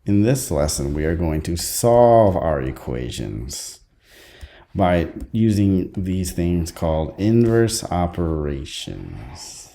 In this lesson, we are going to solve our equations by using these things called inverse operations.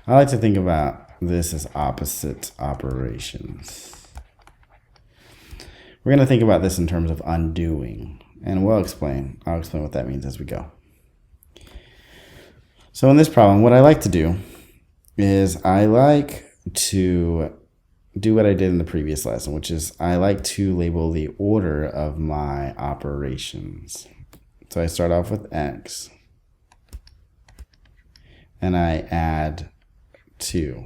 I like to think about this as opposite operations. We're going to think about this in terms of undoing, and I'll explain what that means as we go. So in this problem, what I like to do is I like to do what I did in the previous lesson, which is I like to label the order of my operations. So I start off with x, and I add 2,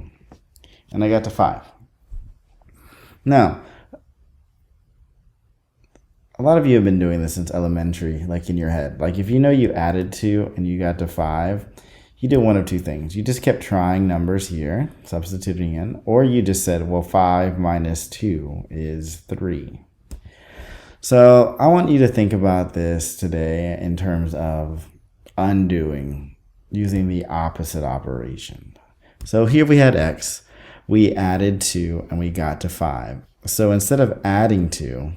and I got to 5. Now, a lot of you have been doing this since elementary, like in your head. Like if you know you added 2 and you got to 5, you did one of two things. You just kept trying numbers here, substituting in, or you just said, well, 5 minus 2 is 3. So I want you to think about this today in terms of undoing, using the opposite operation. So here we had x, we added 2, and we got to 5. So instead of adding 2,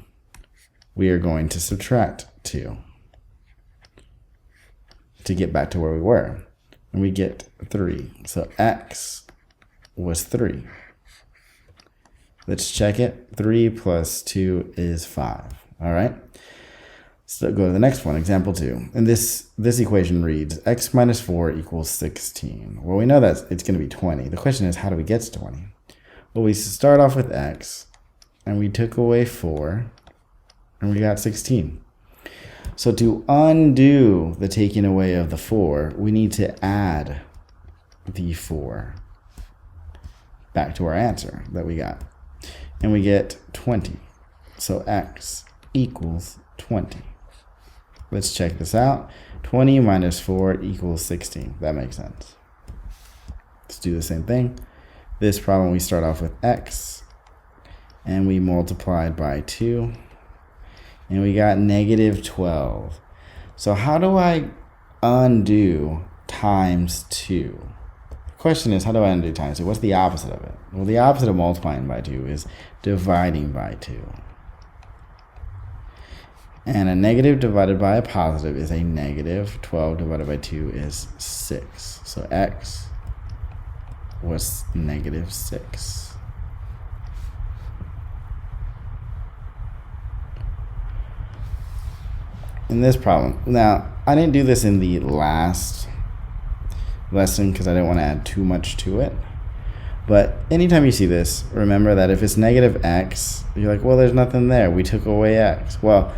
we are going to subtract 2 to get back to where we were. And we get 3. So x was 3. Let's check it. 3 plus 2 is 5. All right. So go to the next one, example 2. And this equation reads x minus 4 equals 16. Well, we know that it's going to be 20. The question is, how do we get to 20? Well, we start off with x, and we took away 4, and we got 16. So to undo the taking away of the 4, we need to add the 4 back to our answer that we got. And we get 20. So x equals 20. Let's check this out. 20 minus 4 equals 16. That makes sense. Let's do the same thing. This problem, we start off with x, and we multiplied by 2. And we got negative 12. So how do I undo times 2? The question is, how do I undo times 2? What's the opposite of it? Well, the opposite of multiplying by 2 is dividing by 2. And a negative divided by a positive is a negative. 12 divided by 2 is 6. So x was negative 6. In this problem. Now, I didn't do this in the last lesson because I didn't want to add too much to it. But anytime you see this, remember that if it's negative x, you're like, well, there's nothing there. We took away x. Well,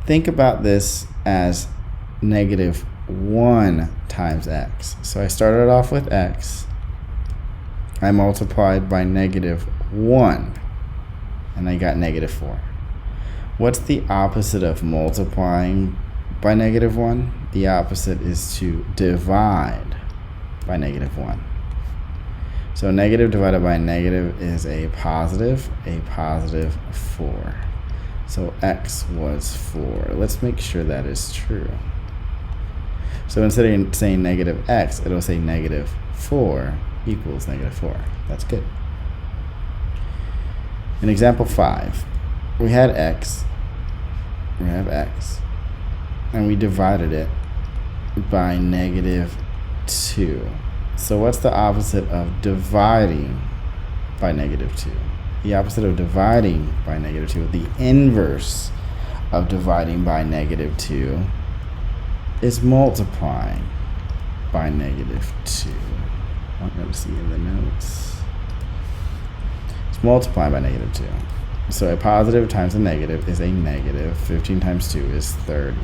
think about this as negative 1 times x. So I started off with x. I multiplied by negative 1, and I got negative 4. What's the opposite of multiplying by negative 1? The opposite is to divide by negative 1. So negative divided by negative is a positive 4. So x was 4. Let's make sure that is true. So instead of saying negative x, it'll say negative 4 equals negative 4. That's good. In example 5, we had x, we have x, and we divided it by negative 2. So what's the opposite of dividing by negative 2? The opposite of dividing by negative 2, the inverse of dividing by negative 2 is multiplying by negative 2. I'm going to see in the notes. It's multiplying by negative 2. So a positive times a negative is a negative. 15 times 2 is 30.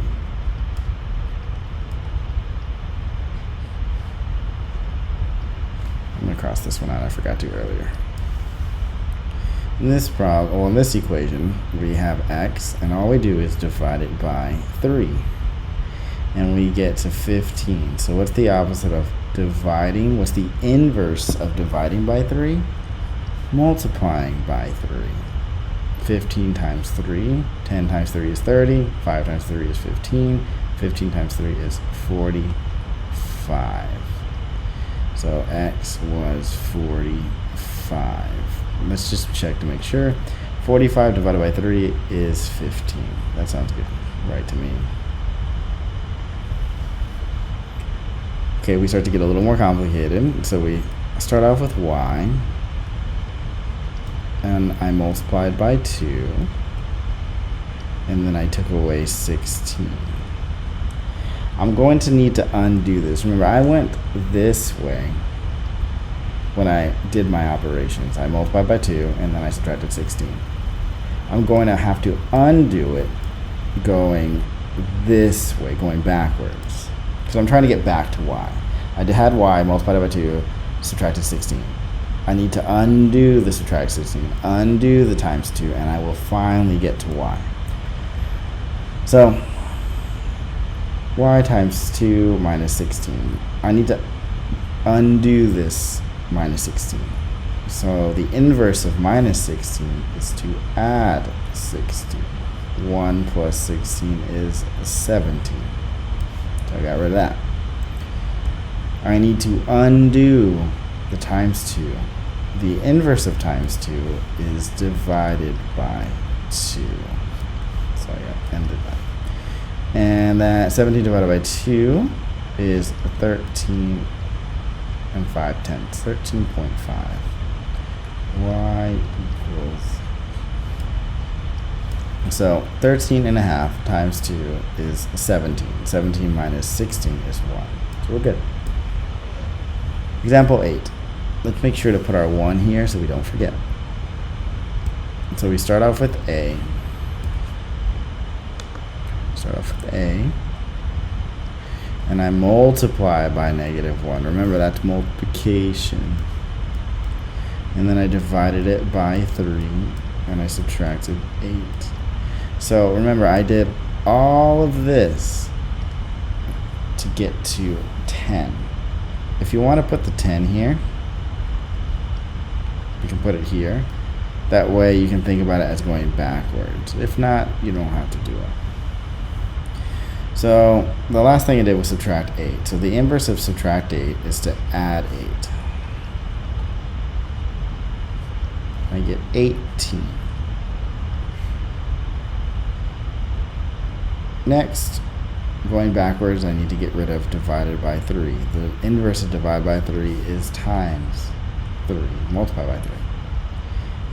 I'm going to cross this one out. I forgot to earlier. In this problem, or in this equation, we have x, and all we do is divide it by 3. And we get to 15. So what's the opposite of dividing? What's the inverse of dividing by 3? Multiplying by 3. 15 times 3, 10 times 3 is 30, 5 times 3 is 15, 15 times 3 is 45. So x was 45. Let's just check to make sure. 45 divided by 3 is 15. That sounds good, right to me. Okay, we start to get a little more complicated. So we start off with y, and I multiplied by 2, and then I took away 16. I'm going to need to undo this. Remember, I went this way when I did my operations. I multiplied by 2, and then I subtracted 16. I'm going to have to undo it going this way, going backwards. Because I'm trying to get back to y. I had y, multiplied it by 2, subtracted 16. I need to undo the subtract 16, undo the times 2, and I will finally get to y. So, y times 2 minus 16. I need to undo this minus 16. So the inverse of minus 16 is to add 16. 1 plus 16 is 17. So I got rid of that. I need to undo the times 2. The inverse of times 2 is divided by 2. So I ended that. And that 17 divided by 2 is 13 and 5/10. 13.5. Y equals, so 13.5 times 2 is 17. 17 minus 16 is 1. So we're good. Example 8. Let's make sure to put our 1 here so we don't forget. So we start off with A. And I multiply by -1. Remember, that's multiplication. And then I divided it by 3, and I subtracted 8. So remember, I did all of this to get to 10. If you want to put the 10 here, you can put it here. That way you can think about it as going backwards. If not, you don't have to do it. So the last thing I did was subtract 8. So the inverse of subtract 8 is to add 8. I get 18. Next, going backwards, I need to get rid of divided by 3. The inverse of divide by 3 is times 3. Multiply by 3.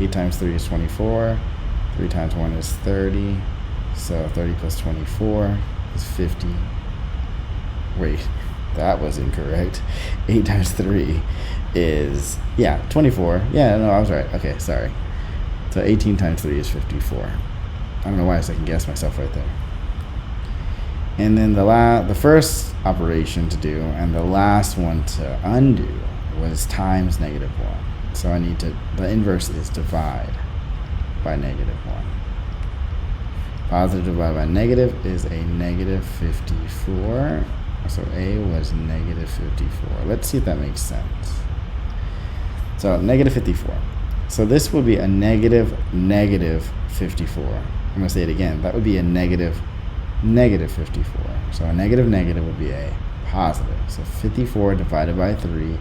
8 times 3 is 24. 3 times 1 is 30. So 30 plus 24 is 50. Wait, that was incorrect. 8 times 3 is, 24. Yeah, no, I was right. Okay, sorry. So 18 times 3 is 54. I don't know why I second guessed myself right there. And then the first operation to do and the last one to undo was times -1. So I need to, the inverse is divide by -1. Positive divided by negative is a -54. So A was -54. Let's see if that makes sense. So -54. So this would be a -54. I'm going to say it again. That would be a -54. So a negative would be a positive. So 54 divided by 3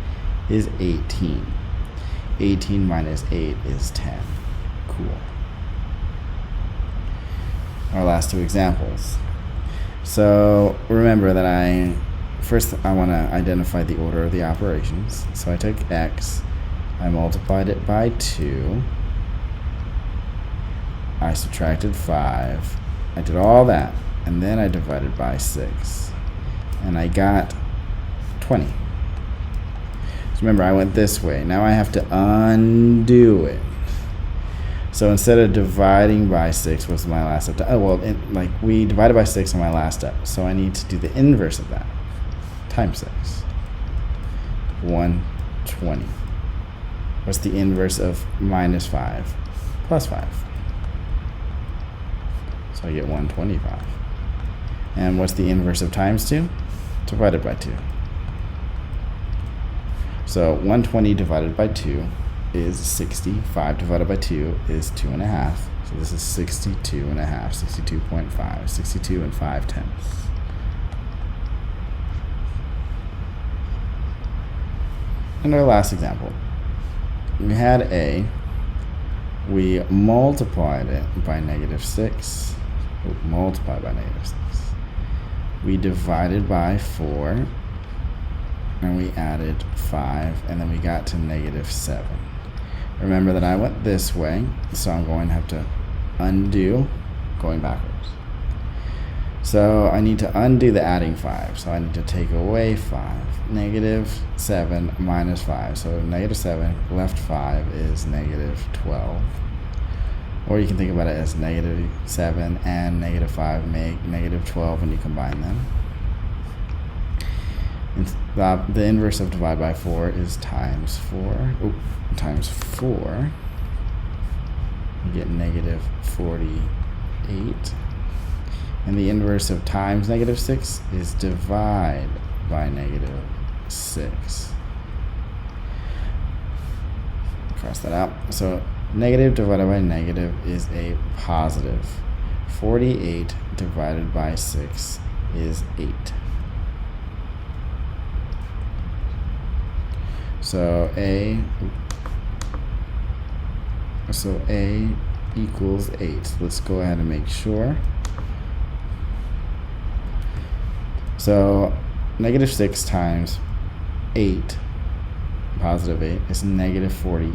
is 18. 18 minus 8 is 10. Cool. Our last two examples. So remember that I want to identify the order of the operations. So I took x, I multiplied it by 2, I subtracted 5, I did all that, and then I divided by 6, and I got 20. So remember, I went this way. Now I have to undo it. So instead of dividing by 6 was my last step. We divided by 6 on my last step. So I need to do the inverse of that. Times 6. 120. What's the inverse of -5? +5. So I get 125. And what's the inverse of times 2? Divided by 2. So 120 divided by 2 is 60. 5 divided by 2 is 2.5. So this is 62.5, 62.5, 62 and 5/10. And our last example. We had A, We multiplied it by negative 6. Multiplied by negative 6. We divided by 4. And we added 5. And then we got to negative 7. Remember that I went this way, so I'm going to have to undo going backwards. So I need to undo the adding 5. So I need to take away 5. Negative 7 minus 5. So negative 7 left 5 is negative 12. Or you can think about it as negative 7 and negative 5 make negative 12 when you combine them. And the inverse of divide by 4 is times 4. Times 4. You get negative 48. And the inverse of times negative 6 is divide by negative 6. Cross that out. So negative divided by negative is a positive. 48 divided by 6 is 8. So A equals 8. Let's go ahead and make sure. So negative 6 times 8, positive 8, is negative 48.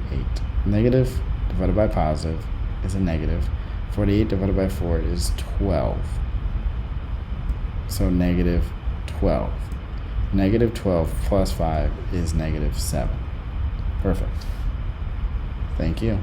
Negative divided by positive is a negative. 48 divided by 4 is 12. So negative 12. Negative 12 plus 5 is negative 7. Perfect. Thank you.